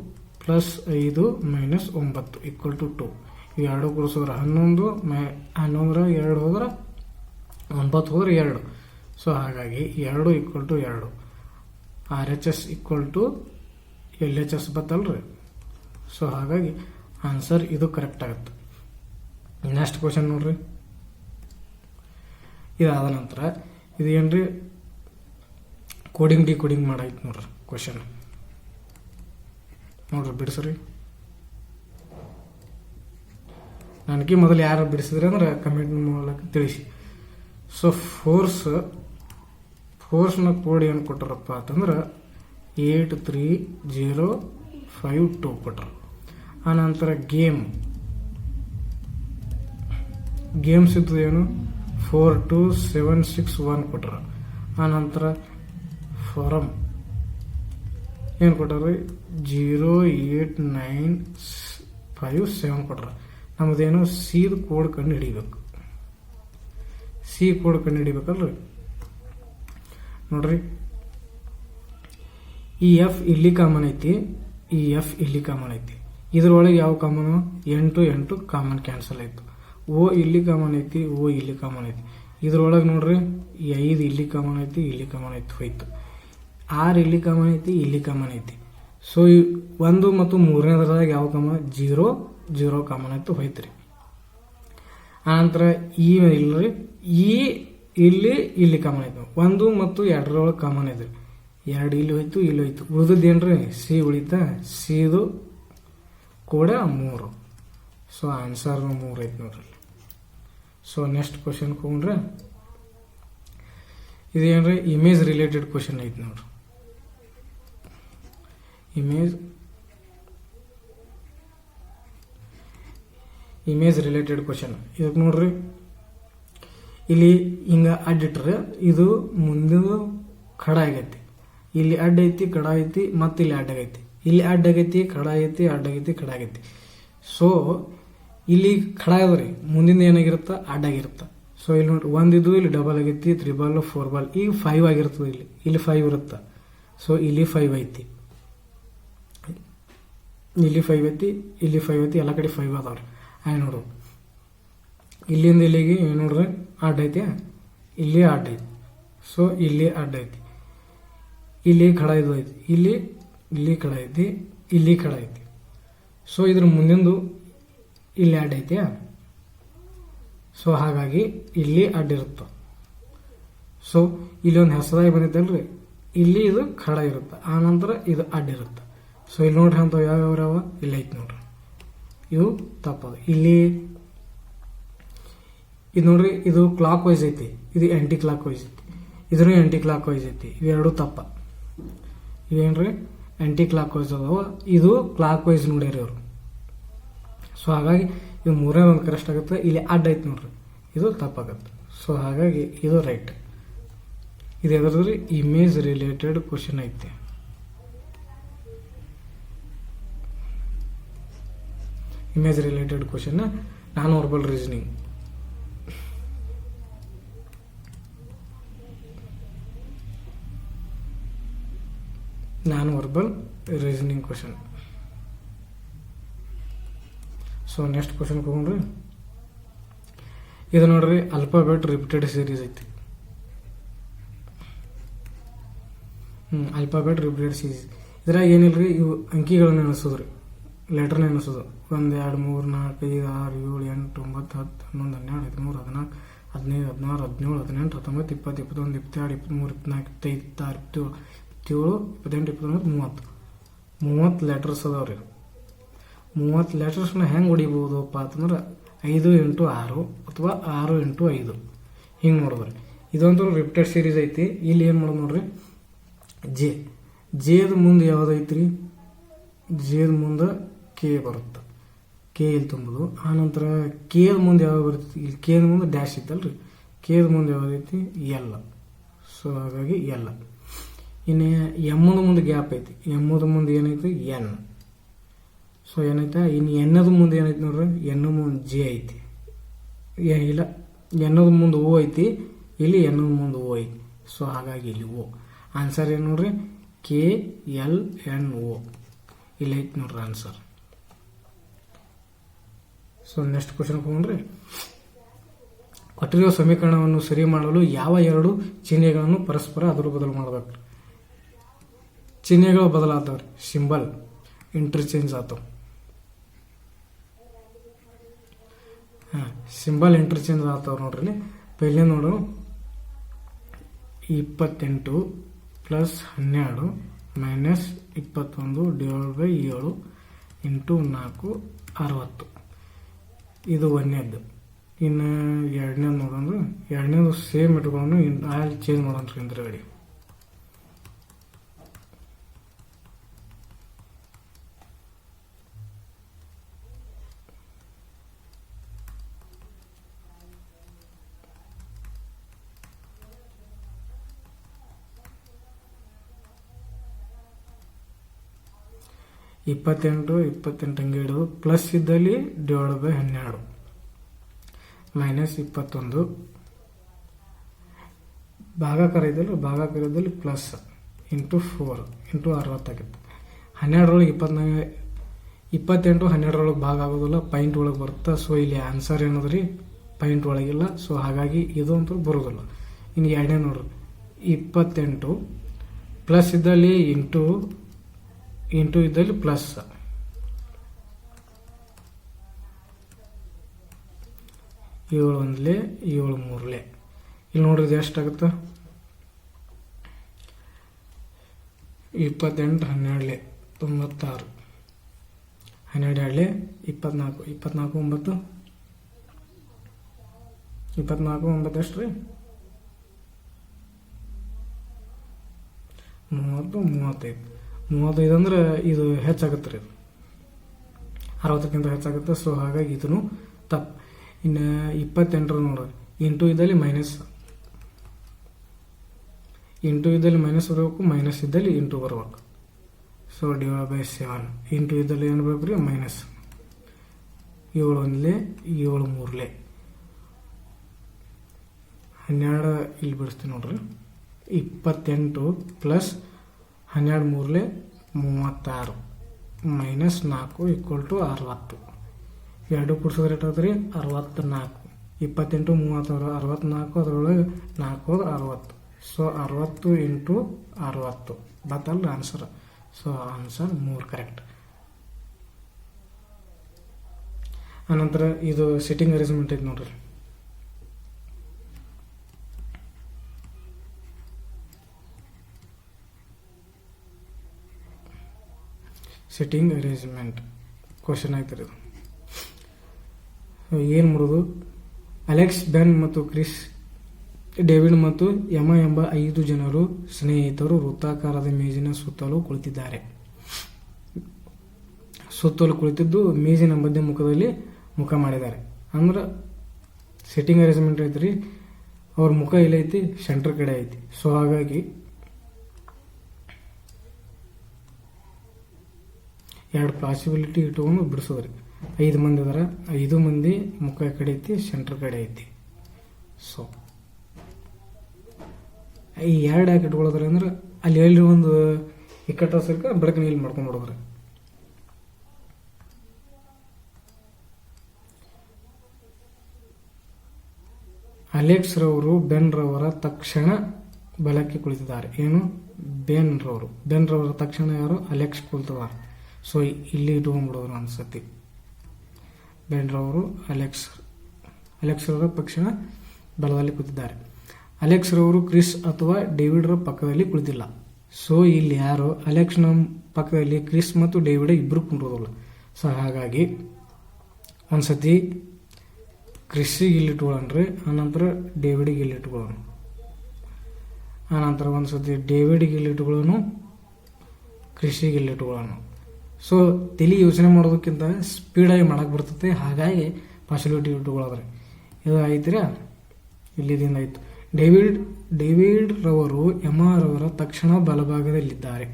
ಪ್ಲಸ್ 5 ಮೈನಸ್ 9 ಈಕ್ವಲ್ ಟು 2. ಇವು 2 ಕೂಡಿಸಿದ್ರೆ 11, 11 2 ಹೋದ್ರೆ 9 ಹೋದ್ರೆ 2. ಸೊ ಹಾಗಾಗಿ 2 equal to 2. RHS equal to LHS ಬತ್ತಲ್ರಿ. ಸೊ ಹಾಗಾಗಿ ಆನ್ಸರ್ ಇದು ಕರೆಕ್ಟ್ ಆಗುತ್ತೆ. ನೆಕ್ಸ್ಟ್ ಕ್ವಶನ್ ನೋಡ್ರಿ. ಇದಾದ ನಂತರ ಇದೇನ್ರಿ ಕೋಡಿಂಗ್ ಡಿಕೋಡಿಂಗ್ ಮಾಡೈತಿ ನೋಡ್ರಿ ಕ್ವಶನ್. ನೋಡ್ರಿ ಬಿಡಿಸ್ರಿ. ನನಗೆ ಮೊದಲು ಯಾರು ಬಿಡಿಸಿದ್ರೆ ಅಂದ್ರೆ ಕಮೆಂಟ್ ಮೂಲಕ ತಿಳಿಸಿ. ಸೊ ಫೋರ್ಸ್ನ ಕೋಡ್ ಏನು ಕೊಟ್ಟರಪ್ಪ ಅಂತಂದ್ರೆ 83052 ಕೊಟ್ಟರು. ಆನಂತರ ಗೇಮ್ಸ್ ಇದ್ದು ಏನು 42761 ಕೊಟ್ಟರು. ಆನಂತರ ಫಾರಮ್ ಏನು ಕೊಟ್ಟರು 08957 ಕೊಟ್ಟರು. ನಮ್ಮದೇನು ಸಿದು ಕೋಡ್ ಕಂಡು ಹಿಡಿಬೇಕು. ಸಿ ಕೋಡ್ ಕಂಡು ಹಿಡಿಬೇಕಲ್ರಿ. ನೋಡ್ರಿ ಈ ಎಫ್ ಇಲ್ಲಿ ಕಾಮನ್ ಐತಿ, ಈ ಎಫ್ ಇಲ್ಲಿ ಕಾಮನ್ ಐತಿ. ಇದ್ರೊಳಗೆ ಯಾವ ಕಾಮನ್ 8 ಕಾಮನ್ ಕ್ಯಾನ್ಸಲ್ ಆಯ್ತು. ಓ ಇಲ್ಲಿ ಕಾಮನ್ ಐತಿ, ಓ ಇಲ್ಲಿ ಕಾಮನ್ ಐತಿ. ಇದ್ರೊಳಗೆ ನೋಡ್ರಿ ಈ 5 ಇಲ್ಲಿ ಕಾಮನ್ ಐತಿ, ಇಲ್ಲಿ ಕಾಮನ್ ಐತಿ ಹೋಯ್ತು. 6 ಇಲ್ಲಿ ಕಾಮನ್ ಐತಿ, ಇಲ್ಲಿ ಕಾಮನ್ ಐತಿ. ಸೊ 1 ಮತ್ತು 3ನೇದ್ರಾಗ ಯಾವ ಕಾಮನ್ 0 ಕಾಮನ್ ಆಯ್ತು ಹೋಯ್ತ್ರಿ. ಆನಂತರ ಈ ಇಲ್ರಿ ಈ ಇಲ್ಲಿ ಕಾಮನ್ ಆಯ್ತು. 1 ಮತ್ತು 2ರೊಳಗೆ ಕಾಮನ್ ಐತ್ರಿ. 2 ಇಲ್ಲಿ ಹೋಯ್ತು, ಇಲ್ಲಿ ಹೋಯ್ತು. ಉಳಿದದ್ದೇನ್ರಿ ಸಿ ಉಳಿತಾ. ಸಿದು ಕೂಡ 3. ಸೊ ಆನ್ಸರ್ 3 ಐತಿ ನೋಡ್ರಿ. ಸೊ ನೆಕ್ಸ್ಟ್ ಕ್ವಶನ್ ಹೋಗ್ರೆ ಇದೇನ್ರಿ ಇಮೇಜ್ ರಿಲೇಟೆಡ್ ಕ್ವಶನ್ ಐತಿ ನೋಡ್ರಿ. Image related question. ಇದಕ್ಕೆ ನೋಡ್ರಿ ಇಲ್ಲಿ ಹಿಂಗ ಅಡ್ಡಿಟ್ರೆ ಇದು ಮುಂದೆ ಕಡ ಆಗೈತಿ. ಇಲ್ಲಿ ಅಡ್ಡ ಐತಿ, ಕಡ ಐತಿ, ಮತ್ತೆ ಇಲ್ಲಿ ಅಡ್ಡ ಐತಿ. ಇಲ್ಲಿ ಅಡ್ಡ ಆಗೈತಿ ಖಡ ಆಗೈತಿ ಅಡ್ಡ ಆಗೈತಿ ಖಡ ಆಗೈತಿ. ಸೊ ಇಲ್ಲಿ ಖಡ ಅದ್ರಿ ಮುಂದಿನ ಏನಾಗಿರುತ್ತ ಅಡ್ಡ ಆಗಿರುತ್ತ. ಸೊ ಇಲ್ಲಿ ನೋಡಿ ಒಂದಿದ್ದು ಇಲ್ಲಿ ಡಬಲ್ ಆಗೈತಿ 3 ಬಾಲ್ 4 ಬಾಲ್ ಈಗ 5 ಆಗಿರ್ತದೆ. ಇಲ್ಲಿ 5 ಇರುತ್ತ. ಸೊ ಇಲ್ಲಿ 5 ಐತಿ, ಇಲ್ಲಿ 5 ಐತಿ, ಇಲ್ಲಿ 5 ಐತಿ, ಎಲ್ಲ ಕಡೆ 5 ಅದಾವ್ರಿ. ಆಯ್ ನೋಡು ಇಲ್ಲಿಂದ ಇಲ್ಲಿಗೆ ಏನು ನೋಡ್ರಿ ಅಡ್ಡ ಐತಿ, ಇಲ್ಲಿ ಅಡ್ಡ ಐತಿ. ಸೊ ಇಲ್ಲಿ ಅಡ್ಡ ಐತಿ, ಇಲ್ಲಿ ಖಡ ಇದು ಐತಿ, ಇಲ್ಲಿ ಖಡ ಐತಿ, ಇಲ್ಲಿ ಖಡ ಐತಿ. ಸೊ ಇದ್ರ ಮುಂದಿಂದು ಇಲ್ಲಿ ಅಡ್ಡ ಐತಿ. ಸೊ ಹಾಗಾಗಿ ಇಲ್ಲಿ ಅಡ್ಡ ಇರುತ್ತೆ. ಸೊ ಇಲ್ಲಿ ಒಂದು ಹೊಸದಾಗಿ ಬಂದಿದ್ದಲ್ರಿ, ಇಲ್ಲಿ ಇದು ಖಡ ಇರುತ್ತೆ, ಆ ನಂತರ ಇದು ಅಡ್ಡ ಇರುತ್ತೆ. ಸೊ ಇಲ್ಲಿ ನೋಡ್ರಿ ಅಂತ ಯಾವ್ಯಾವ ಇಲ್ಲಿ ಐತಿ ನೋಡ್ರಿ, ಇವು ತಪ್ಪದು. ಇಲ್ಲಿ ಇದು ನೋಡ್ರಿ ಇದು ಕ್ಲಾಕ್ ವೈಸ್ ಐತಿ, ಇದು ಆಂಟಿ ಕ್ಲಾಕ್ ವೈಸ್ ಐತಿ, ಇದನ್ನು ಆಂಟಿ ಕ್ಲಾಕ್ ವೈಸ್ ಐತಿ. ಇವೆರಡು ತಪ್ಪ. ಇವೇನ್ರಿ ಆಂಟಿ ಕ್ಲಾಕ್ ವೈಸ್ ಅದಾವ, ಇದು ಕ್ಲಾಕ್ ವೈಸ್ ನೋಡ್ಯಾರಿ ಅವರು. ಸೊ ಹಾಗಾಗಿ ಇದು ಮೂರನೇ ಒಂದು ಕರೆಕ್ಟ್ ಆಗುತ್ತೆ. ಇಲ್ಲಿ ಅಡ್ಡ ಐತಿ ನೋಡ್ರಿ, ಇದು ತಪ್ಪಾಗತ್ತೆ. ಸೊ ಹಾಗಾಗಿ ಇದು ರೈಟ್. ಇದು ಯಾವ್ದಾದ್ರಿ ಇಮೇಜ್ ರಿಲೇಟೆಡ್ ಕ್ವಶನ್ ಐತಿ. Image related question non verbal reasoning. Non verbal reasoning question. So next question ಹೋಗ್ರಿ. ಇದು ನೋಡ್ರಿ ಅಲ್ಫಾಬೆಟ್ ರಿಪೀಟೆಡ್ ಸೀರೀಸ್ ಐತಿ. ಅಲ್ಫಾಬೆಟ್ ರಿಪೀಟೆಡ್ ಸೀರೀಸ್ ಇದ್ರಾಗ ಏನಿಲ್ರಿ, ಇವು ಅಂಕಿಗಳನ್ನ ಎಣಿಸೋದ್ರಿ, ಲೆಟರ್ನ ಎಣಿಸೋದು. 1 2 3 4 5 6 7 8 9 10 11 12 13 14 15 16 17 18 19 20 21 22 23 24 25 26 27 28 29 30 ಲೆಟರ್ಸ್ ಅದಾವ್ರಿ. 30 ಲೆಟರ್ಸ್ನ ಹೆಂಗೆ ಹೊಡಿಬಹುದಪ್ಪ ಅಂತಂದ್ರೆ 5 × 6 ಅಥವಾ 6 × 5 ಹಿಂಗೆ ನೋಡಿದ್ರಿ. ಇದೊಂದು ರಿಪೀಟೆಡ್ ಸೀರೀಸ್ ಐತಿ. ಇಲ್ಲಿ ಏನು ಮಾಡೋದು ನೋಡ್ರಿ, ಜೇದ ಮುಂದೆ ಯಾವ್ದೈತ್ರಿ, ಜೇದ ಮುಂದೆ ಕೆ ಬರುತ್ತೆ, ಕೆ ಇಲ್ಲಿ ತುಂಬೋದು. ಆನಂತರ ಕೇದ ಮುಂದೆ ಯಾವ್ದು ಬರ್ತೈತಿ, ಇಲ್ಲಿ ಕೇದ ಮುಂದೆ ಡ್ಯಾಶ್ ಇತ್ತಲ್ರಿ, ಕೇದ ಮುಂದೆ ಯಾವ್ದೈತಿ ಎಲ್ಲ. ಸೊ ಹಾಗಾಗಿ ಎಲ್ಲ. ಇನ್ನು ಎಮ್ಮದ ಮುಂದೆ ಗ್ಯಾಪ್ ಐತಿ, ಎಮ್ಮದ ಮುಂದೆ ಏನೈತಿ ಎನ್. ಸೊ ಏನೈತೆ ಇನ್ನು ಎನ್ನದ ಮುಂದೆ ಏನೈತಿ ನೋಡ್ರಿ, ಎನ್ನ ಮುಂದೆ ಜೆ ಐತಿ, ಇಲ್ಲ ಎನ್ನದ ಮುಂದೆ ಓ ಐತಿ, ಇಲ್ಲಿ ಎನ್ನದ ಮುಂದೆ ಓ ಐತಿ. ಸೊ ಹಾಗಾಗಿ ಇಲ್ಲಿ ಓ. ಆನ್ಸರ್ ಏನು ನೋಡ್ರಿ, KLNO ಇಲ್ಲಿ ಐತಿ ನೋಡ್ರಿ ಆನ್ಸರ್. ಸೊ ನೆಕ್ಸ್ಟ್ ಕ್ವಶನ್ ಹೋಗ್ರಿ. ಕೊಟ್ಟಿರುವ ಸಮೀಕರಣವನ್ನು ಸರಿ ಮಾಡಲು ಯಾವ 2 ಚಿಹ್ನೆಗಳನ್ನು ಪರಸ್ಪರ ಅದರ ಬದಲು ಮಾಡಬೇಕು. ಚಿಹ್ನೆಗಳು ಬದಲಾತವ್ರಿ, ಸಿಂಬಲ್ ಇಂಟರ್ಚೇಂಜ್ ಆತವ್. ಸಿಂಬಲ್ ಇಂಟರ್ಚೇಂಜ್ ಆತವ್ ನೋಡ್ರಿ. ಪೈಲೆ ನೋಡು 28 + 12 - 21 / 7 × 4 60. ಇದು ಒಂದನೇದ್ದು. ಇನ್ನು ಎರಡನೇದು ನೋಡೋಣ. ಎರಡನೇದು ಸೇಮ್ ಇಟ್ಕೊಂಡು ಆಯಿಲ್ ಚೇಂಜ್ ಮಾಡೋಣ ಹಿಂದ್ಗಡೆ. ಇಪ್ಪತ್ತೆಂಟು ಹಂಗೆ ಇಡೋದು. ಪ್ಲಸ್ ಇದ್ದಲ್ಲಿ /12 - 21 ಭಾಗಾಕಾರ ಇದ್ದಲ್ಲಿ ಭಾಗಾಕಾರದಲ್ಲಿ ಪ್ಲಸ್ × 4 × 60 ಆಗಿತ್ತು. 12ರೊಳಗೆ 28 12ರೊಳಗೆ ಭಾಗ ಆಗೋದಿಲ್ಲ, ಪಾಯಿಂಟ್ ಒಳಗೆ ಬರುತ್ತೆ. ಸೊ ಇಲ್ಲಿ ಆನ್ಸರ್ ಏನದ್ರಿ, ಪಾಯಿಂಟ್ ಒಳಗಿಲ್ಲ. ಸೊ ಹಾಗಾಗಿ ಇದು ಅಂತೂ ಬರೋದಿಲ್ಲ. ಇನ್ನು ಎರಡನೇ ನೋಡ್ರಿ, 28 ಪ್ಲಸ್ ಇದ್ದಲ್ಲಿ ಇಂಟು ಇದ್ದಲ್ಲಿ ಪ್ಲಸ್ 7 1 7 3. ಇಲ್ಲಿ ನೋಡ್ರಿ ಇದು ಎಷ್ಟಾಗುತ್ತೆ, 28 12 96 12 24 24 9 24 9 ಎಷ್ಟು ರೀ, 30 35 35 ಅಂದ್ರೆ ಇದು ಹೆಚ್ಚಾಗುತ್ತೆ ರೀ, 60ಕ್ಕಿಂತ ಹೆಚ್ಚಾಗುತ್ತೆ. ಸೊ ಹಾಗಾಗಿ ಇದನ್ನು ತಪ್ಪು. ಇನ್ನು 28 ನೋಡ್ರಿ, ಇಂಟು ಇದ್ದಲ್ಲಿ ಮೈನಸ್ ಬರಬೇಕು, ಮೈನಸ್ ಇದ್ದಲ್ಲಿ ಇಂಟು ಬರಬೇಕು. ಸೊ ಡಿವೈಡ್ ಬೈ 7 ಇಂಟು ಇದರಲ್ಲಿ ಏನು ಬೇಕು ರೀ ಮೈನಸ್ 7 ಒಂದ್ಲೆ 7 ಮೂರ್ಲೆ 12 ಇಲ್ಲಿ ಬಿಡಿಸ್ತೀವಿ ನೋಡ್ರಿ 28 ಪ್ಲಸ್ 12 ಮೂರ್ಲೆ 36 ಮೈನಸ್ 4 ಈಕ್ವಲ್ ಟು 60 ಎರಡು ಕೂಡಿಸಿದ್ರೆ ಎಷ್ಟಾಗ್ತದೆ ರೀ 64 28 36 64 ಅದರೊಳಗೆ 4 60 ಸೊ 60 ಇಂಟು 60 ಬತ್ತಲ್ಲ ಆನ್ಸರ್. So answer 3 correct. ಅನಂತರ ಇದು ಸಿಟ್ಟಿಂಗ್ ಅರೇಂಜ್ಮೆಂಟ್ ಐತೆ ನೋಡ್ರಿ. ಸಿಟ್ಟಿಂಗ್ ಅರೇಂಜ್ಮೆಂಟ್ ಕ್ವಶನ್ ಆಯ್ತು. ಏನು ಮಾಡೋದು? ಅಲೆಕ್ಸ್, ಬೆನ್ ಮತ್ತು ಕ್ರಿಸ್, ಡೇವಿಡ್ ಮತ್ತು ಎಮಾ ಎಂಬ 5 ಜನರು ಸ್ನೇಹಿತರು ವೃತ್ತಾಕಾರದ ಮೇಜಿನ ಸುತ್ತಲೂ ಕುಳಿತಿದ್ದಾರೆ. ಸುತ್ತಲೂ ಕುಳಿತಿದ್ದು ಮೇಜಿನ ಮಧ್ಯ ಮುಖದಲ್ಲಿ ಮುಖ ಮಾಡಿದ್ದಾರೆ. ಅಂದ್ರೆ ಸಿಟ್ಟಿಂಗ್ ಅರೇಂಜ್ಮೆಂಟ್ ಐತ್ರಿ, ಅವ್ರ ಮುಖ ಎಲ್ಲೈತಿ ಸೆಂಟರ್ ಕಡೆ ಐತಿ. ಸೊ ಹಾಗಾಗಿ ಎರಡು ಪಾಸಿಬಿಲಿಟಿ ಇಟ್ಕೊಂಡು ಬಿಡಿಸೋದ್ರಿ. 5 ಮಂದಿ ಅದಾರ, 5 ಮಂದಿ ಮುಖ ಕಡೆ ಐತಿ ಸೆಂಟರ್ ಕಡೆ ಐತಿ. ಸೊ ಈ 2 ಯಾಕೆ ಇಟ್ಕೊಳ್ಳೋದ್ರಿ ಅಂದ್ರೆ ಅಲ್ಲಿ ಎಲ್ಲಿ ಒಂದು ಇಕ್ಕಟ್ಟ ಸರ್ಕ ಬೆಳಕಿನ ಇಲ್ಲಿ ಮಾಡ್ಕೊಂಡ್ಬಿಡೋದ್ರಿ. ಅಲೆಕ್ಸ್ ರವರು ಬೆನ್ ರವರ ತಕ್ಷಣ ಬಲಕ್ಕೆ ಕುಳಿತಿದ್ದಾರೆ. ಏನು? ಬೆನ್ ರವರ ತಕ್ಷಣ ಯಾರು? ಅಲೆಕ್ಸ್ ಕುಳಿತಿದ್ದಾರೆ. ಸೊ ಇಲ್ಲಿ ಇಟ್ಕೊಂಡ್ಬಿಡೋರು ಅನ್ಸತಿ. ಬೆನ್ ರವರು ಅಲೆಕ್ಸ್ ರವರ ತಕ್ಷಣ ಬಲದಲ್ಲಿ ಕುಳಿತಿದ್ದಾರೆ. ಅಲೆಕ್ಸ್ ರವರು ಕ್ರಿಸ್ ಅಥವಾ ಡೇವಿಡ್ ರ ಪಕ್ಕದಲ್ಲಿ ಕುಳಿತಿಲ್ಲ. ಸೊ ಇಲ್ಲಿ ಯಾರು? ಅಲೆಕ್ಸ್ ನ ಪಕ್ಕದಲ್ಲಿ ಕ್ರಿಸ್ ಮತ್ತು ಡೇವಿಡ್ ಇಬ್ರು ಕುಂಡ್ರೋದಿಲ್ಲ. ಸೊ ಹಾಗಾಗಿ ಒಂದ್ಸತಿ ಕ್ರಿಸ್ಸಿಗೆ ಇಲ್ಲಿ ಇಟ್ಕೊಳ್ಳೋಣ್ರಿ, ಆನಂತರ ಡೇವಿಡಿಗೆ ಇಲ್ಲಿ ಇಟ್ಕೊಳ್ಳೋಣ, ಆನಂತರ ಒಂದ್ಸತಿ ಡೇವಿಡಿಗೆ ಇಲ್ಲಿ ಇಟ್ಕೊಳ್ಳೋನು, ಕ್ರಿಸ್ಸಿಗೆ ಇಲ್ಲಿ ಇಟ್ಕೊಳ್ಳೋಣ. ಸೊ ತಲೆ ಯೋಚನೆ ಮಾಡೋದಕ್ಕಿಂತ ಸ್ಪೀಡಾಗಿ ಮಾಡಕ್ಕೆ ಬರ್ತೈತೆ. ಹಾಗಾಗಿ ಪಾಸಿಬಿಲಿಟಿ ಇಟ್ಕೊಳ್ಳೋದ್ರಿ. ಇದು ಆಯ್ತೀರ, ಇಲ್ಲಿದಿಂದ ಆಯ್ತು. ಡೇವಿಡ್ ರವರು ಎಮಾ ರವರ ತಕ್ಷಣ ಬಲಭಾಗದಲ್ಲಿದ್ದಾರೆ.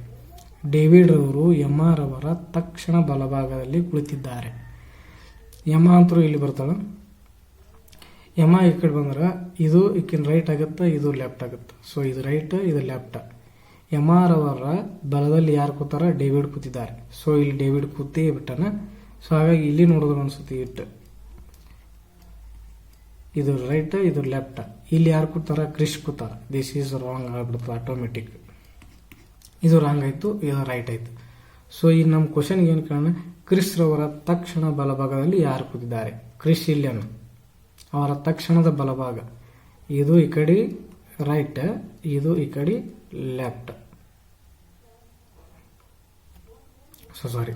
ಡೇವಿಡ್ ರವರು ಎಮಾ ರವರ ತಕ್ಷಣ ಬಲಭಾಗದಲ್ಲಿ ಕುಳಿತಿದ್ದಾರೆ. ಎಮಾ ಅಂತರೂ ಇಲ್ಲಿ ಬರ್ತಾಳ. ಎಮಾ ಈ ಕಡೆ ಬಂದ್ರೆ ಇದು ಈಕಿನ ರೈಟ್ ಆಗುತ್ತಾ, ಇದು ಲೆಫ್ಟ್ ಆಗುತ್ತೆ. ಸೊ ಇದು ರೈಟ್, ಇದು ಲೆಫ್ಟ್. ಎಮಾ ರವರ ಬಲದಲ್ಲಿ ಯಾರು ಕೂತಾರ? ಡೇವಿಡ್ ಕೂತಿದ್ದಾರೆ. ಸೊ ಇಲ್ಲಿ ಡೇವಿಡ್ ಕೂತೇ ಬಿಟ್ಟನ. ಸೊ ಹಾಗಾಗಿ ಇಲ್ಲಿ ನೋಡಿದ್ರು ಅನ್ಸುತ್ತೆ ಇಟ್ಟು ಇದು ರೈಟ್, ಇದು ಲೆಫ್ಟ್. ಇಲ್ಲಿ ಯಾರು ಕೂತಾರ? ಕ್ರಿಸ್ ಕೂತಾರ. ದಿಸ್ ಈಸ್ ರಾಂಗ್ ಆಗ್ಬಿಡ್ತದೆ ಆಟೋಮೆಟಿಕ್. ಇದು ರಾಂಗ್ ಆಯ್ತು, ಇದು ರೈಟ್ ಆಯ್ತು. ಸೊ ಈ ನಮ್ಮ ಕ್ವಶನ್ಗೆ ಏನು ಕಾರಣ? ಕ್ರಿಸ್ ರವರ ತಕ್ಷಣ ಬಲಭಾಗದಲ್ಲಿ ಯಾರು ಕೂತಿದ್ದಾರೆ? ಕ್ರಿಸ್ ಇಲ್ಲೇನು? ಅವರ ತಕ್ಷಣದ ಬಲಭಾಗ ಇದು ಈ ಕಡೆ ರೈಟ್, ಇದು ಈ ಕಡೆ ಲೆಫ್ಟ್. ಸೊ ಸಾರಿ,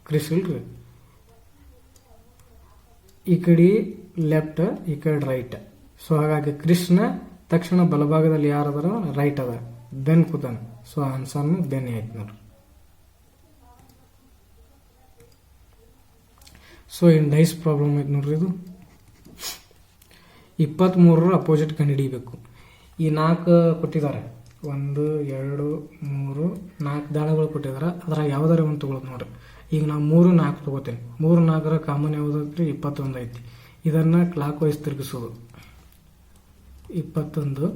ಕ್ರಿಸ್ ಇಲ್ರಿ, ಈ ಕಡೆ ಲೆಫ್ಟ್, ಈ ಕಡೆ ರೈಟ್. ಸೊ ಹಾಗಾಗಿ ಕ್ರಿಸ್ನ ತಕ್ಷಣ ಬಲಭಾಗದಲ್ಲಿ ಯಾರದಾರ? ರೈಟ್ ಅದ, ಬೆನ್ ಕೂತಾನ. ಸೊ ಆನ್ಸರ್ನು ಬೆನ್ ಆಯ್ತು ನೋಡ್ರಿ. ಸೊ ಇನ್ ಡೈಸ್ ಪ್ರಾಬ್ಲಮ್ ಐತೆ ನೋಡ್ರಿ. ಇದು 23ರ ಅಪೋಸಿಟ್ ಕಂಡುಹಿಡಿಯಬೇಕು. ಈ 4 ಕೊಟ್ಟಿದ್ದಾರೆ, 1 2 3 4 ದಾಳಗಳು ಕೊಟ್ಟಿದ್ದಾರೆ. ಅದ್ರಾಗ ಯಾವ್ದಾರ ಒಂದು ತಗೊಳ್ಳೋದು ನೋಡ್ರಿ. ಈಗ ನಾವು 3 4 ತಗೋತೇನೆ. 3 4ರ ಕಾಮನ್ ಯಾವುದೈತ್ರಿ? 21 ಐತಿ. ಇದನ್ನ ಕ್ಲಾಕ್ ವೈಸ್ ತಿರುಗಿಸೋದು. 21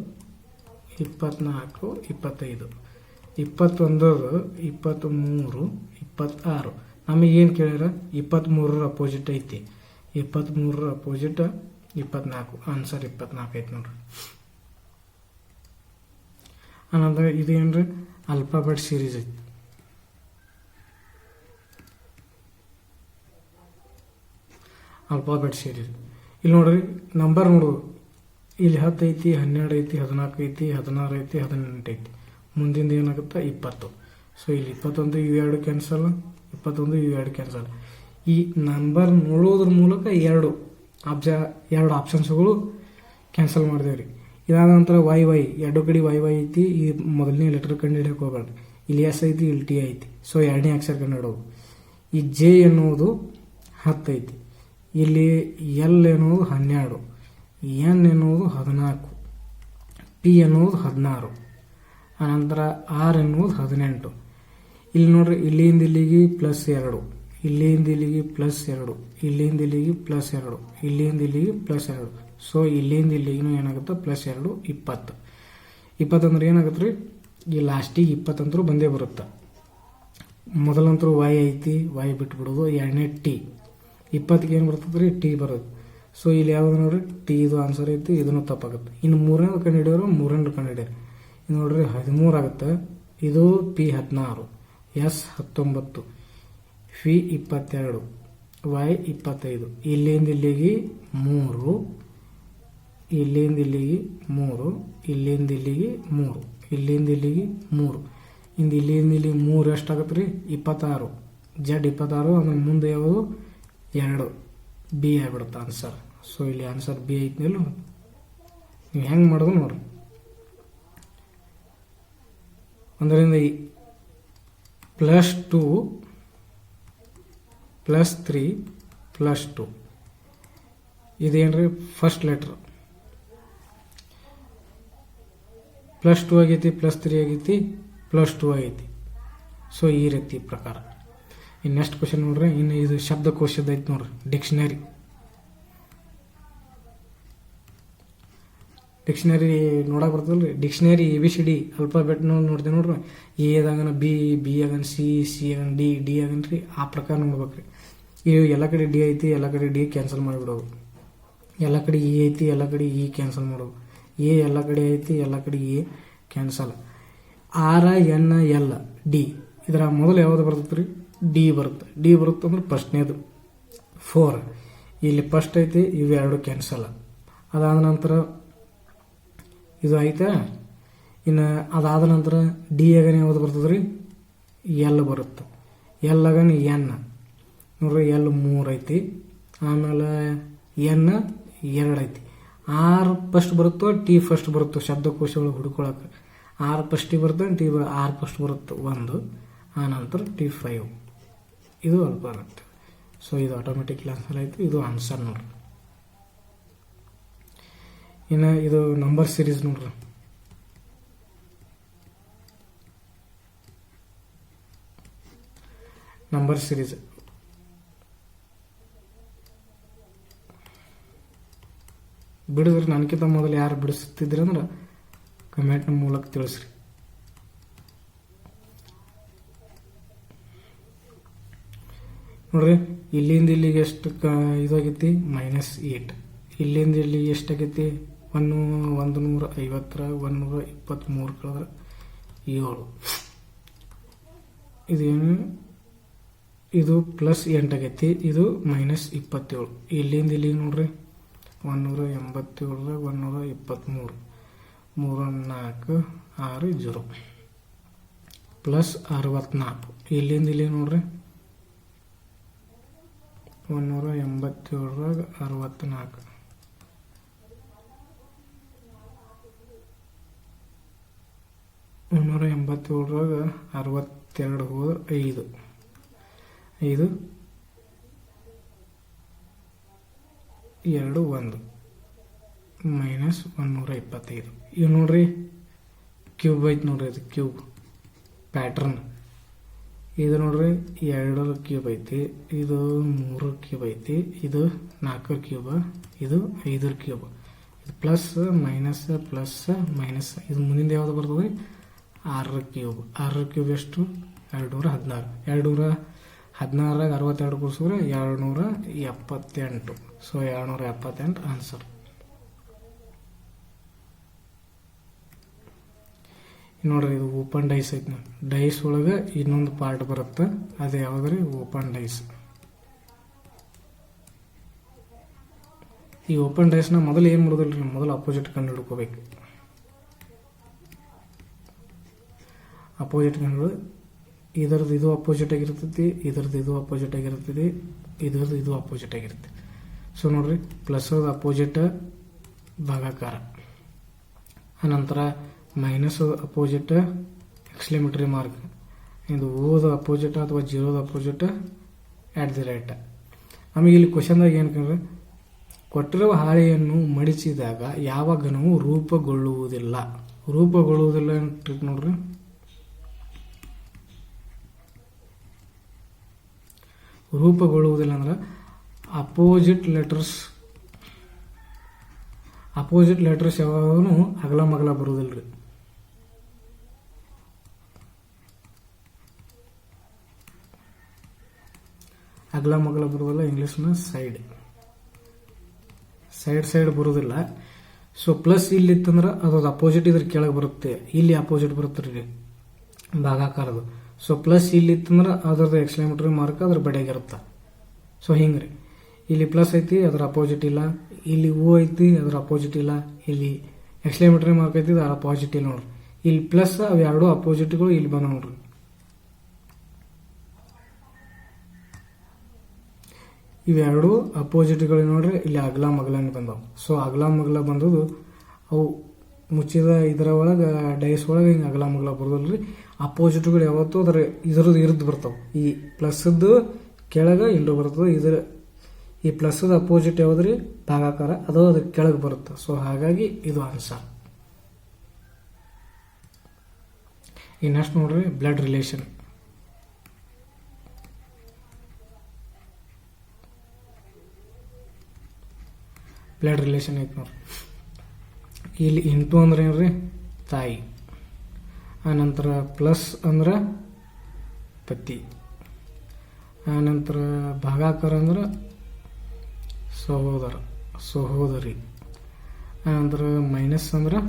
24 25 21 23 26. ನಮಗೆ ಏನು ಕೇಳ್ಯಾರ? 23ರ ಅಪೋಸಿಟ್ ಐತಿ. 23ರ ಅಪೋಸಿಟ್ 24. ಆನ್ಸರ್ 24 ಐತಿ ನೋಡ್ರಿ. ಆನಂತರ ಇದು ಏನ್ರಿ? ಅಲ್ಫಾಬೆಟ್ ಸೀರೀಸ್ ಐತಿ. ಅಲ್ಫಾಬೆಟ್ ಸೀರೀಸ್ ಇಲ್ಲಿ ನೋಡ್ರಿ, ನಂಬರ್ ನೋಡೋದು. ಇಲ್ಲಿ 10 ಐತಿ, 12 ಐತಿ, 14 ಐತಿ, 16 ಐತಿ, 18 ಐತಿ. ಮುಂದಿಂದ ಏನಾಗುತ್ತೆ? 20. ಸೊ ಇಲ್ಲಿ 21 ಇವು 2 ಕ್ಯಾನ್ಸಲ್, 21 ಇವು 2 ಕ್ಯಾನ್ಸಲ್. ಈ ನಂಬರ್ ನೋಡೋದ್ರ ಮೂಲಕ ಎರಡು ಆಪ್ಷನ್ಸ್ಗಳು ಕ್ಯಾನ್ಸಲ್ ಮಾಡಿದೇವ್ರಿ. ಇದಾದ ನಂತರ ವೈ ಎರಡು ಕಡೆ ವೈ ಐತಿ. ಈ ಮೊದಲನೇ ಲೆಟರ್ ಕಂಡು ಹಿಡಿಯಕ್ಕೆ ಹೋಗ್ಬೇಡ್ರಿ. ಇಲ್ಲಿ ಎಸ್ ಐತಿ, ಇಲ್ಲಿ ಟಿ ಐತಿ. ಸೊ ಎರಡನೇ ಅಕ್ಷರ ಕಂಡು ಹಿಡೋದು. ಈ ಜೆ ಎನ್ನುವುದು 10 ಐತಿ. ಇಲ್ಲಿ ಎಲ್ ಎನ್ನುವುದು 12, ಎನ್ ಎನ್ನುವುದು 14, ಪಿ ಎನ್ನುವುದು 16. ಅನಂತರ ಆರ್ ಎನ್ನುವುದು 18. ಇಲ್ಲಿ ನೋಡ್ರಿ, ಇಲ್ಲಿಂದ ಇಲ್ಲಿಗೆ +2, ಇಲ್ಲಿಂದ ಇಲ್ಲಿಗೆ +2, ಇಲ್ಲಿಂದ ಇಲ್ಲಿಗೆ +2, ಇಲ್ಲಿಂದ ಇಲ್ಲಿಗೆ +2. ಸೊ ಇಲ್ಲಿಂದ ಇಲ್ಲಿಗೂ ಏನಾಗುತ್ತೆ +2 20. 20 ಅಂದ್ರೆ ಏನಾಗುತ್ತೆ ರೀ, ಈ ಲಾಸ್ಟಿಗೆ 20 ಅಂತರೂ ಬಂದೇ ಬರುತ್ತೆ. ಮೊದಲಂತರೂ y ಐತಿ, y ಬಿಟ್ಬಿಡೋದು. ಎರಡನೇ ಟಿ, 20ಗೆ ಏನು ಬರ್ತದೆ ರೀ, ಟಿ ಬರುತ್ತೆ. ಸೊ ಇಲ್ಲಿ ಯಾವ್ದು ನೋಡ್ರಿ, ಟಿ ಇದು ಆನ್ಸರ್ ಐತಿ, ಇದನ್ನು ತಪ್ಪಾಗುತ್ತೆ. ಇನ್ನು ಮೂರನೇದು ಕಂಡುಹಿಡಿಯೋರು ಮೂರನೇದು ಕಂಡುಹಿಡಿಯೋರು. ಇದು ನೋಡ್ರಿ 13 ಆಗುತ್ತೆ, ಇದು P16, S19, F22, Y25. ಇಲ್ಲಿಂದ ಇಲ್ಲಿಗೆ 3, ಇಲ್ಲಿಂದ ಇಲ್ಲಿಗೆ 3, ಇಲ್ಲಿಂದ ಇಲ್ಲಿಗೆ 3, ಇಲ್ಲಿಂದ ಇಲ್ಲಿಗೆ 3, ಇಲ್ಲಿಂದ ಇಲ್ಲಿಗೆ 3 ಎಷ್ಟಾಗುತ್ತೆ ರೀ, 26. Z26 ಅಂದ್ರೆ ಮುಂದೆ ಯಾವುದು 2, ಬಿ ಆಗ್ಬಿಡುತ್ತೆ ಆನ್ಸರ್. ಸೊ ಇಲ್ಲಿ ಆನ್ಸರ್ ಬಿ ಐತಿನಲ್ಲ. ನೀವು ಹೆಂಗೆ ಮಾಡೋದು ನೋಡ್ರಿ, ಒಂದರಿಂದ +2 +3 +2 ಇದೇನ್ರಿ ಫಸ್ಟ್ ಲೆಟರ್. +2 ಆಗೈತಿ, +3 ಆಗೈತಿ, +2 ಆಗೈತಿ. ಸೊ ಈ ರೀತಿ ಪ್ರಕಾರ. ಇನ್ನು ನೆಕ್ಸ್ಟ್ ಕ್ವಶನ್ ನೋಡ್ರಿ, ಇನ್ನು ಇದು ಶಬ್ದಕೋಶದ ಐತಿ ನೋಡ್ರಿ, ಡಿಕ್ಷನರಿ ನೋಡಕ್ ಬರ್ತದಲ್ರಿ. ಡಿಕ್ಷನರಿ ABCD ಅಲ್ಫಾಬೆಟ್ ನೋಡ್ದೆ ನೋಡ್ರಿ. ಎದಾಗನ ಬಿ, ಬಿ ಆಗನ ಸಿ, ಸಿ ಆಗನ ಡಿ, ಡಿ ಆಗನ್ರಿ ಆ ಪ್ರಕಾರ ನೋಡ್ಬೇಕ್ರಿ. ಇವು ಎಲ್ಲ ಕಡೆ ಡಿ ಐತಿ, ಎಲ್ಲ ಕಡೆ ಡಿ ಕ್ಯಾನ್ಸಲ್ ಮಾಡಿಬಿಡೋದು. ಎಲ್ಲ ಕಡೆ ಇ ಐತಿ, ಎಲ್ಲ ಕಡೆ ಇ ಕ್ಯಾನ್ಸಲ್ ಮಾಡೋದು. ಎ ಎಲ್ಲ ಕಡೆ ಐತಿ, ಎಲ್ಲ ಕಡೆ A cancel. R N L D, ಇದರ ಮೊದಲು ಯಾವ್ದು ಬರ್ತೈತೆ ರೀ, ಡಿ ಬರುತ್ತೆ. ಡಿ ಬರುತ್ತೆ ಅಂದ್ರೆ ಫಸ್ಟ್ನೇದು 4. ಇಲ್ಲಿ ಫಸ್ಟ್ ಐತಿ, ಇವೆರಡು ಕ್ಯಾನ್ಸಲ್. ಅದಾದ ನಂತರ ಇದು ಐತೆ. ಇನ್ನು ಅದಾದ ನಂತರ ಡಿ ಆಗನ ಯಾವ್ದು ಬರ್ತದೆ ರೀ, ಎಲ್ ಬರುತ್ತೆ. ಎಲ್ ಆಗನ ಎನ್ ನೋಡ್ರಿ, ಎಲ್ 3 ಐತಿ. ಆಮೇಲೆ ಎನ್ 2 ಐತಿ. ಆರ್ ಫಸ್ಟ್ ಬರುತ್ತೋ, ಟಿ ಫಸ್ಟ್ ಬರುತ್ತೋ ಶಬ್ದಕೋಶ ಒಳಗೆ ಹುಡ್ಕೊಳಕ್ಕೆ. ಆರ್ ಫಸ್ಟಿಗೆ ಬರುತ್ತೆ, ಟಿ ಆರ್ ಫಸ್ಟ್ ಬರುತ್ತೆ 1. ಆ ನಂತರ T5 ಇದು ಅಲ್ಪ ಬರುತ್ತೆ. ಸೊ ಇದು ಆಟೋಮೆಟಿಕ್ಲಿ ಆನ್ಸರ್ ಆಯಿತು. ಇದು ಆನ್ಸರ್ ನೋಡ್ರಿ. ಇನ್ನು ಇದು ನಂಬರ್ ಸೀರೀಸ್ ನೋಡ್ರಿ. ನಂಬರ್ ಸೀರೀಸ್ ಬಿಡಿದ್ರಿ, ನನಗಿಂತ ಮೊದಲು ಯಾರು ಬಿಡಿಸ್ತಿದ್ರಿ ಅಂದ್ರೆ ಕಮೆಂಟ್ ಮೂಲಕ ತಿಳಿಸ್ರಿ. ನೋಡ್ರಿ, ಇಲ್ಲಿಂದ ಇಲ್ಲಿಗೆ ಎಷ್ಟು ಇದಾಗೈತಿ -8. ಇಲ್ಲಿಂದ ಇಲ್ಲಿಗೆ ಎಷ್ಟಾಗೈತಿ 150, 123 ಕಳೆದ್ರೆ 7. ಇದೇನು, ಇದು +8 ಆಗೈತಿ, ಇದು -27. ಇಲ್ಲಿಂದ ಇಲ್ಲಿಗೆ ನೋಡ್ರಿ 187, 123, 3, 4, 6, 0 +64. ಇಲ್ಲಿಂದ ಇಲ್ಲಿ ನೋಡ್ರಿ 187 64, 187 62 ಹೋದ್ರೆ 5, 5, 2, 1 -125. ಇವು ನೋಡ್ರಿ ಕ್ಯೂಬ್ ಐತಿ ನೋಡ್ರಿ, ಇದು ಕ್ಯೂಬ್ ಪ್ಯಾಟ್ರನ್. ಇದು ನೋಡ್ರಿ 2 ಕ್ಯೂಬ್ ಐತಿ, ಇದು 3 ಕ್ಯೂಬ್ ಐತಿ, ಇದು 4 ಕ್ಯೂಬ್, ಇದು 5 ಕ್ಯೂಬ್. ಇದು ಪ್ಲಸ್ ಮೈನಸ್ ಪ್ಲಸ್ ಮೈನಸ್. ಇದು ಮುಂದಿನ ಯಾವ್ದು ಬರ್ತದೆ 6 ಕ್ಯೂಬ್. 6 ಕ್ಯೂಬ್ ಎಷ್ಟು 216. 216 62 ಕೂಡಿಸಿದ್ರೆ 278. So 278 answer. ನೋಡ್ರಿ, ಇದು ಓಪನ್ ಡೈಸ್ ಐತಿ. ಡೈಸ್ ಒಳಗೆ ಇನ್ನೊಂದು ಪಾರ್ಟ್ ಬರುತ್ತೆ, ಅದು ಯಾವ್ದ್ರಿ ಓಪನ್ ಡೈಸ್. ಈ ಓಪನ್ ಡೈಸ್ನ ಮೊದಲು ಏನು ಮಾಡೋದಿಲ್ರಿ, ಮೊದಲು ಅಪೋಸಿಟ್ ಕಂಡು ಹಿಡ್ಕೋಬೇಕು. ಅಪೋಸಿಟ್ ಕಂಡು ಇದರದ್ದು ಇದು ಅಪೋಸಿಟ್ ಆಗಿರ್ತೈತಿ, ಇದರದ್ದು ಇದು ಅಪೋಸಿಟ್ ಆಗಿರ್ತೈತಿ, ಇದರದ್ದು ಇದು ಅಪೋಸಿಟ್ ಆಗಿರುತ್ತೆ. ಸೊ ನೋಡ್ರಿ, ಪ್ಲಸ್ ಅಪೋಸಿಟ್ ಭಾಗಾಕಾರ, ಅನಂತರ ಮೈನಸ್ ಅಪೋಸಿಟ್ ಎಕ್ಸ್ಕ್ಲೇಮೇಟರಿ ಮಾರ್ಕ್, ಇದು ಓದ ಅಪೋಸಿಟ್ ಅಥವಾ ಜೀರೋದ ಅಪೋಸಿಟ್ @ ಆಮೇಲೆ ಇಲ್ಲಿ ಕ್ವಶನ್ದಾಗ ಏನಂದ್ರೆ, ಕೊಟ್ಟಿರುವ ಹಾಳೆಯನ್ನು ಮಡಿಸಿದಾಗ ಯಾವ ಘನವು ರೂಪುಗೊಳ್ಳುವುದಿಲ್ಲ. ರೂಪುಗೊಳ್ಳುವುದಿಲ್ಲ ಟ್ರಿಕ್ ನೋಡ್ರಿ. ರೂಪುಗೊಳ್ಳುವುದಿಲ್ಲ ಅಂದ್ರೆ ಅಪೋಸಿಟ್ ಲೆಟರ್ಸ್ ಯಾವಾಗೂ ಅಗಲ ಮಗಲ ಬರುವುದಿಲ್ರಿ. ಅಗಲ ಮಗಲ ಬರುವುದಿಲ್ಲ. ಇಂಗ್ಲೀಷ್ನ ಸೈಡ್ ಬರುವುದಿಲ್ಲ. ಸೊ ಪ್ಲಸ್ ಇಲ್ಲಿ ಇತ್ತಂದ್ರೆ ಅದ್ರದ್ದು ಅಪೋಸಿಟ್ ಇದ್ರ ಕೆಳಗೆ ಬರುತ್ತೆ. ಇಲ್ಲಿ ಅಪೋಸಿಟ್ ಬರುತ್ತೆ ರೀ ಭಾಗಾಕಾರದು. ಸೊ ಪ್ಲಸ್ ಇಲ್ಲಿ ಇತ್ತಂದ್ರೆ ಅದ್ರದ್ದು ಎಕ್ಸ್ಕ್ಲೇಮೇಟರಿ ಮಾರ್ಕ್ ಅದ್ರ ಬಡಿಯಾಗಿರುತ್ತೆ. ಸೊ ಹಿಂಗ್ರಿ ಇಲ್ಲಿ ಪ್ಲಸ್ ಐತಿ, ಅದ್ರ ಅಪೋಸಿಟ್ ಇಲ್ಲ. ಇಲ್ಲಿ ಓ ಐತಿ, ಅದ್ರ ಅಪೋಸಿಟ್ ಇಲ್ಲ. ಇಲ್ಲಿ ಎಕ್ಸ್ಕ್ಲೇಮೇಟರಿ ಮಾರ್ಕ್ ಐತಿ, ಅದ್ರ ಅಪೋಸಿಟ್ ಇಲ್ಲ ನೋಡ್ರಿ. ಇಲ್ಲಿ ಪ್ಲಸ್ ಅವು ಎರಡು ಅಪೋಸಿಟ್ಗಳು ಇಲ್ಲಿ ಬಂದ ನೋಡ್ರಿ. ಇವೆರಡು ಅಪೋಸಿಟ್ಗಳು ನೋಡ್ರಿ ಇಲ್ಲಿ ಅಗಲ ಮಗಲನೇ ಬಂದವು. ಸೊ ಅಗಲ ಮಗಲ ಬಂದದು ಅವು ಮುಚ್ಚಿದ ಇದರ ಒಳಗೆ ಡೈಸ್ ಒಳಗೆ ಹಿಂಗೆ ಅಗಲ ಮಗಲ ಬರೋದಲ್ರಿ. ಅಪೋಸಿಟ್ಗಳು ಯಾವತ್ತೂ ಅದರ ಇದ್ರದ್ದು ಇರ್ದು ಬರ್ತಾವೆ. ಈ ಪ್ಲಸ್ದು ಕೆಳಗೆ ಇಂಡು ಬರ್ತದೆ. ಈ ಪ್ಲಸ್ದ ಅಪೋಸಿಟ್ ಯಾವ್ದ್ರಿ ಭಾಗಾಕಾರ, ಅದು ಅದ್ರ ಕೆಳಗೆ ಬರುತ್ತೆ. ಸೊ ಹಾಗಾಗಿ ಇದು ಆನ್ಸರ್. ಈ ನೆಕ್ಸ್ಟ್ ನೋಡ್ರಿ ಬ್ಲಡ್ ರಿಲೇಷನ್. ಬ್ಲಡ್ ರಿಲೇಷನ್ ಐತಿ ನೋಡ್ರಿ. ಇಲ್ಲಿ ಇಂಟು ಅಂದ್ರೆ ಏನ್ರಿ ತಾಯಿ, ಆನಂತರ ಪ್ಲಸ್ ಅಂದ್ರೆ ಪತಿ, ಆನಂತರ ಭಾಗಾಕಾರ ಅಂದ್ರೆ ಸಹೋದರಿ, ಆನಂತರ ಮೈನಸ್ ಅಂದ್ರೆ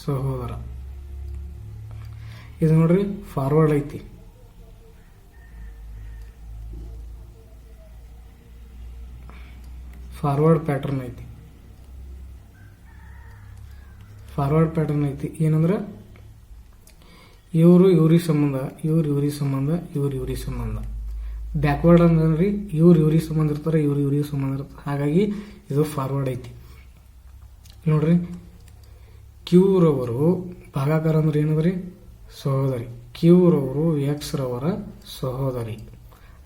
ಸಹೋದರ. ಇದು ನೋಡ್ರಿ ಫಾರ್ವರ್ಡ್ ಐತಿ. ಫಾರ್ವರ್ಡ್ ಪ್ಯಾಟರ್ನ್ ಐತಿ. ಏನಂದ್ರೆ ಇವ್ರಿಗೆ ಸಂಬಂಧ, ಇವ್ರಿಗೆ ಸಂಬಂಧ. ಬ್ಯಾಕ್ವರ್ಡ್ ಅಂದ್ರೆ ಇವ್ರಿಗೆ ಸಂಬಂಧ ಇರ್ತಾರೆ, ಇವ್ರಿಗೆ ಸಂಬಂಧ ಇರ್ತಾರೆ. ಹಾಗಾಗಿ ಇದು ಫಾರ್ವರ್ಡ್ ಐತಿ ನೋಡ್ರಿ. ಕ್ಯೂರವರು ಭಾಗಾಕಾರ ಅಂದ್ರೆ ಏನದ್ರಿ ಸಹೋದರಿ. ಕ್ಯೂರವರು ಎಕ್ಸ್ ರವರ ಸಹೋದರಿ.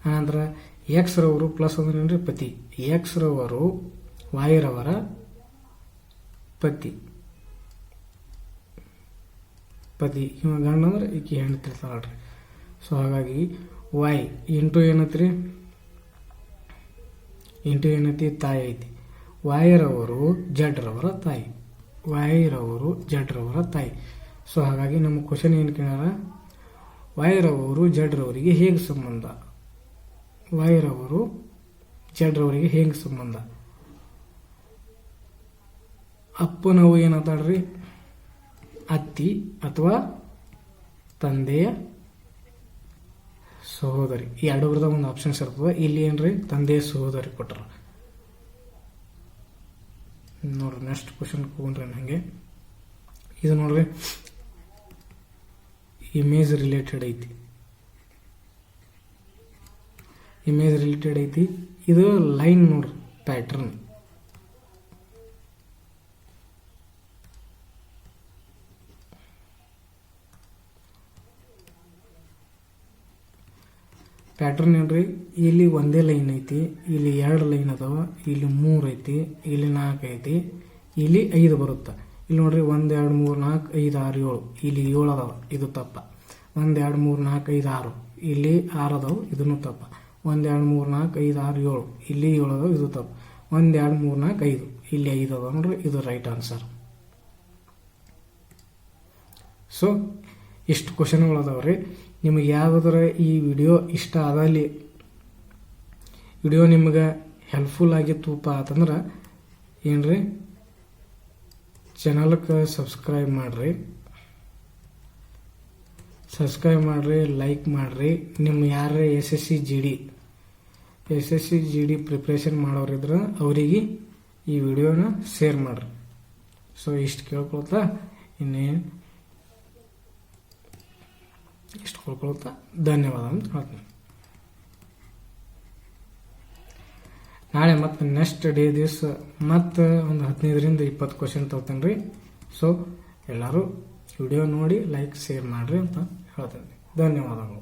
ಆನಂತರ ಎಕ್ಸ್ ರವರು ಪ್ಲಸ್ ಅಂದ್ರೆ ಏನ್ರಿ ಪತಿ. ಎಕ್ಸ್ ರವರು ವಾಯ್ ರವರ ಪತಿ. ಇವ ಗಂಡ ಅಂದ್ರೆ ಈಕಿ ಹೆಣ್ತಿರ್ತಾಳ ನೋಡ್ರಿ. ಸೊ ಹಾಗಾಗಿ ವಾಯ್ ಇಂಟು ಏನೈತಿ ತಾಯಿ ಐತಿ. ವಾಯ್ ರವರು ಜಡ್ ರವರ ತಾಯಿ. ಸೊ ಹಾಗಾಗಿ ನಮ್ಮ ಕ್ವಶನ್ ಏನು ಕೇಳಾರ, ವಾಯ್ ರವರು ಜಡ್ ರವರಿಗೆ ಹೇಗೆ ಸಂಬಂಧ? ವಾಯರವರು ಜಡ್ರವರಿಗೆ ಹೇಗೆ ಸಂಬಂಧ? ಅಪ್ಪನವು ಏನಂತಾಳ್ರಿ ಅತ್ತಿ ಅಥವಾ ತಂದೆಯ ಸಹೋದರಿ. ಈ ಎರಡರದ ಒಂದು ಆಪ್ಷನ್ಸ್ ಇರ್ತದೆ. ಇಲ್ಲಿ ಏನ್ರಿ ತಂದೆಯ ಸಹೋದರಿ ಕೊಟ್ಟರು ನೋಡ್ರಿ. ನೆಕ್ಸ್ಟ್ ಕ್ವಶನ್ ಹೋಗ್ರಿ ಹಂಗೆ. ಇದು ನೋಡ್ರಿ ಇಮೇಜ್ ರಿಲೇಟೆಡ್ ಐತಿ. ಇದು ಲೈನ್ ನೋಡ್ರಿ ಪ್ಯಾಟರ್ನ್. ಏನ್ರಿ, ಇಲ್ಲಿ ಒಂದೇ ಲೈನ್ ಐತಿ, ಇಲ್ಲಿ 2 ಲೈನ್ ಅದಾವ, ಇಲ್ಲಿ 3 ಐತಿ, ಇಲ್ಲಿ 4 ಐತಿ, ಇಲ್ಲಿ 5 ಬರುತ್ತೆ. ಇಲ್ಲಿ ನೋಡ್ರಿ 1 2 3 4 5 6 7, ಇಲ್ಲಿ 7 ಅದಾವ, ಇದು ತಪ್ಪ. 1 2 3 4 5 6, ಇಲ್ಲಿ 6 ಅದಾವ, ಇದನ್ನು ತಪ್ಪ. 1 2 3 4 5 6 7, ಇಲ್ಲಿ 7 ಅದಾವ, ಇದು ತಪ್ಪು. 1 2 3 4 5, ಇಲ್ಲಿ 5 ಅದಾವ ನೋಡ್ರಿ, ಇದು ರೈಟ್ ಆನ್ಸರ್. ಸೊ ಇಷ್ಟು ಕ್ವಶನ್ಗಳು ಅದಾವ್ರಿ. ನಿಮಗೆ ಯಾವುದರ ಈ ವಿಡಿಯೋ ಇಷ್ಟ ಆದಲ್ಲಿ, ವಿಡಿಯೋ ನಿಮ್ಗೆ ಹೆಲ್ಪ್ಫುಲ್ ಆಗಿತ್ತುಪ್ಪ ಅಂತಂದ್ರೆ ಏನ್ರಿ ಚಾನಲ್ಗೆ ಸಬ್ಸ್ಕ್ರೈಬ್ ಮಾಡ್ರಿ, ಲೈಕ್ ಮಾಡ್ರಿ. ನಿಮ್ಮ ಯಾರೇ SSC GD ಪ್ರಿಪ್ರೇಷನ್ ಮಾಡೋರಿದ್ರೆ ಅವರಿಗೆ ಈ ವಿಡಿಯೋನ ಶೇರ್ ಮಾಡ್ರಿ. ಸೊ ಇಷ್ಟು ಕೇಳ್ಕೊಳ್ತಾ ಧನ್ಯವಾದ ಅಂತ ಹೇಳ್ತೀನಿ. ನಾಳೆ ಮತ್ತೆ ನೆಕ್ಸ್ಟ್ ಡೇ ದಿವಸ ಮತ್ತೆ ಒಂದು 15ರಿಂದ 20 ಕ್ವಶನ್ ತಗೋತೇನೆ ರೀ. ಸೊ ಎಲ್ಲರೂ ವಿಡಿಯೋ ನೋಡಿ ಲೈಕ್ ಶೇರ್ ಮಾಡ್ರಿ ಅಂತ ಹೇಳ್ತೇನೆ. ಧನ್ಯವಾದಗಳು.